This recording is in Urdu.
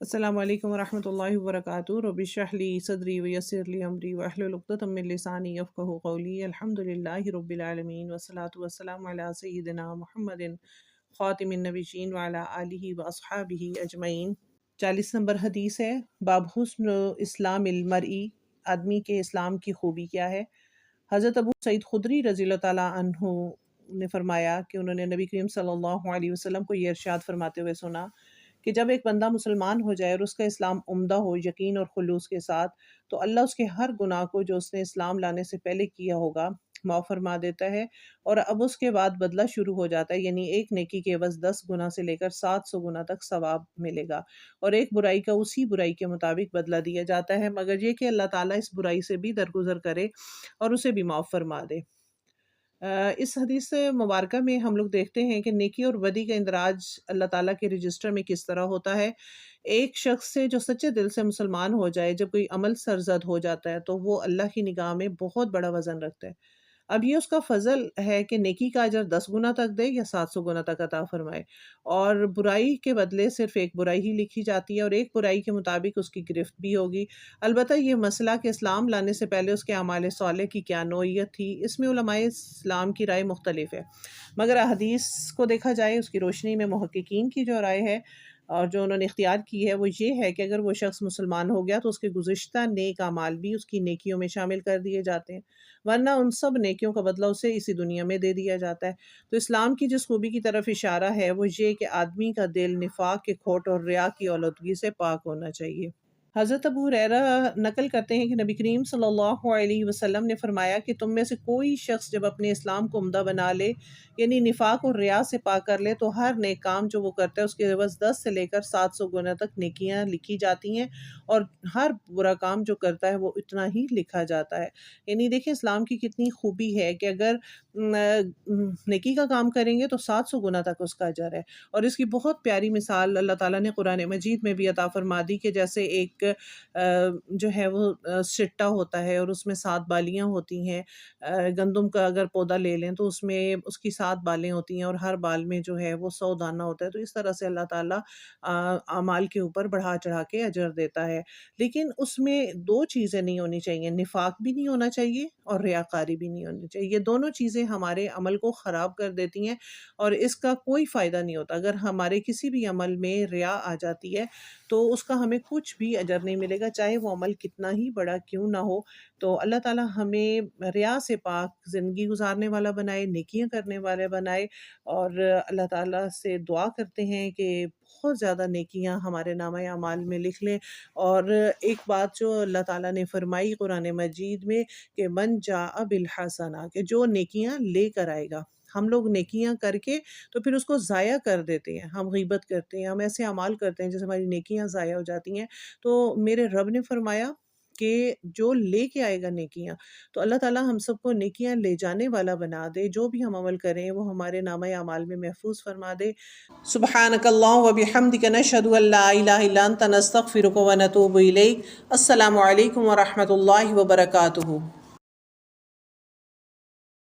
السلام علیکم ورحمۃ اللہ وبرکاتہ۔ رب اشرح لی صدری ویسر لی امری واحلل عقدۃ من لسانی یفقہوا قولی۔ الحمد للہ رب العالمین والصلاۃ والسلام علی سیدنا محمد خاتم النبیین وعلی آلہ واصحابہ اجمعین۔ 40 نمبر حدیث ہے، باب حسن اسلام المرئی، آدمی کے اسلام کی خوبی کیا ہے۔ حضرت ابو سعید خدری رضی اللہ تعالیٰ عنہ نے فرمایا کہ انہوں نے نبی کریم صلی اللہ علیہ وسلم کو یہ ارشاد فرماتے ہوئے سنا کہ جب ایک بندہ مسلمان ہو جائے اور اس کا اسلام عمدہ ہو یقین اور خلوص کے ساتھ، تو اللہ اس کے ہر گناہ کو جو اس نے اسلام لانے سے پہلے کیا ہوگا معاف فرما دیتا ہے، اور اب اس کے بعد بدلہ شروع ہو جاتا ہے، یعنی ایک نیکی کے عوض 10 گنا سے لے کر 700 گنا تک ثواب ملے گا، اور ایک برائی کا اسی برائی کے مطابق بدلہ دیا جاتا ہے، مگر یہ کہ اللہ تعالیٰ اس برائی سے بھی درگزر کرے اور اسے بھی معاف فرما دے۔ اس حدیث مبارکہ میں ہم لوگ دیکھتے ہیں کہ نیکی اور بدی کا اندراج اللہ تعالیٰ کے رجسٹر میں کس طرح ہوتا ہے۔ ایک شخص سے جو سچے دل سے مسلمان ہو جائے، جب کوئی عمل سرزد ہو جاتا ہے تو وہ اللہ کی نگاہ میں بہت بڑا وزن رکھتا ہے۔ اب یہ اس کا فضل ہے کہ نیکی کا اجر 10 گنا تک دے یا 700 گنا تک عطا فرمائے، اور برائی کے بدلے صرف ایک برائی ہی لکھی جاتی ہے، اور ایک برائی کے مطابق اس کی گرفت بھی ہوگی۔ البتہ یہ مسئلہ کہ اسلام لانے سے پہلے اس کے اعمال صالح کی کیا نوعیت تھی، اس میں علماء اسلام کی رائے مختلف ہے، مگر احادیث کو دیکھا جائے اس کی روشنی میں محققین کی جو رائے ہے اور جو انہوں نے اختیار کی ہے وہ یہ ہے کہ اگر وہ شخص مسلمان ہو گیا تو اس کے گزشتہ نیک اعمال بھی اس کی نیکیوں میں شامل کر دیے جاتے ہیں، ورنہ ان سب نیکیوں کا بدلہ اسے اسی دنیا میں دے دیا جاتا ہے۔ تو اسلام کی جس خوبی کی طرف اشارہ ہے وہ یہ کہ آدمی کا دل نفاق کے کھوٹ اور ریا کی آلودگی سے پاک ہونا چاہیے۔ حضرت ابو ہریرہ نقل کرتے ہیں کہ نبی کریم صلی اللہ علیہ وسلم نے فرمایا کہ تم میں سے کوئی شخص جب اپنے اسلام کو عمدہ بنا لے، یعنی نفاق اور ریا سے پاک کر لے، تو ہر نیک کام جو وہ کرتا ہے اس کے عوض 10 سے لے کر 700 گنا تک نیکیاں لکھی جاتی ہیں، اور ہر برا کام جو کرتا ہے وہ اتنا ہی لکھا جاتا ہے۔ یعنی دیکھیں اسلام کی کتنی خوبی ہے کہ اگر نیکی کا کام کریں گے تو 700 گنا تک اس کا اجر ہے، اور اس کی بہت پیاری مثال اللہ تعالیٰ نے قرآن مجید میں بھی عطا فرما دی کہ جیسے ایک جو ہے وہ سٹا ہوتا ہے اور اس میں 7 بالیاں ہوتی ہیں۔ گندم کا اگر پودا لے لیں تو اس میں اس کی 7 بالیں ہوتی ہیں، اور ہر بال میں جو ہے وہ 100 دانہ ہوتا ہے، تو اس طرح سے اللہ تعالیٰ اعمال کے اوپر بڑھا چڑھا کے اجر دیتا ہے۔ لیکن اس میں 2 چیزیں نہیں ہونی چاہیے، نفاق بھی نہیں ہونا چاہیے اور ریاکاری بھی نہیں ہونی چاہیے۔ یہ دونوں چیزیں ہمارے عمل کو خراب کر دیتی ہیں اور اس کا کوئی فائدہ نہیں ہوتا۔ اگر ہمارے کسی بھی عمل میں ریا آ جاتی ہے تو اس کا ہمیں کچھ بھی اجر نہیں ملے گا، چاہے وہ عمل کتنا ہی بڑا کیوں نہ ہو۔ تو اللہ تعالیٰ ہمیں ریا سے پاک زندگی گزارنے والا بنائے، نیکیاں کرنے والے بنائے، اور اللہ تعالیٰ سے دعا کرتے ہیں کہ بہت زیادہ نیکیاں ہمارے نامہ اعمال میں لکھ لیں۔ اور ایک بات جو اللہ تعالیٰ نے فرمائی قرآن مجید میں کہ من جاء بالحسنہ، کہ جو نیکیاں لے کر آئے گا۔ ہم لوگ نیکیاں کر کے تو پھر اس کو ضائع کر دیتے ہیں، ہم غیبت کرتے ہیں، ہم ایسے اعمال کرتے ہیں جیسے ہماری نیکیاں ضائع ہو جاتی ہیں۔ تو میرے رب نے فرمایا کہ جو لے کے آئے گا نیکیاں، تو اللہ تعالیٰ ہم سب کو نیکیاں لے جانے والا بنا دے، جو بھی ہم عمل کریں وہ ہمارے نامہ اعمال میں محفوظ فرما دے۔ سبحانک اللہم و بحمدک نشہد ان لا الہ الا انت نستغفرک و نتوب الیک۔ السلام علیکم ورحمۃ اللہ وبرکاتہ۔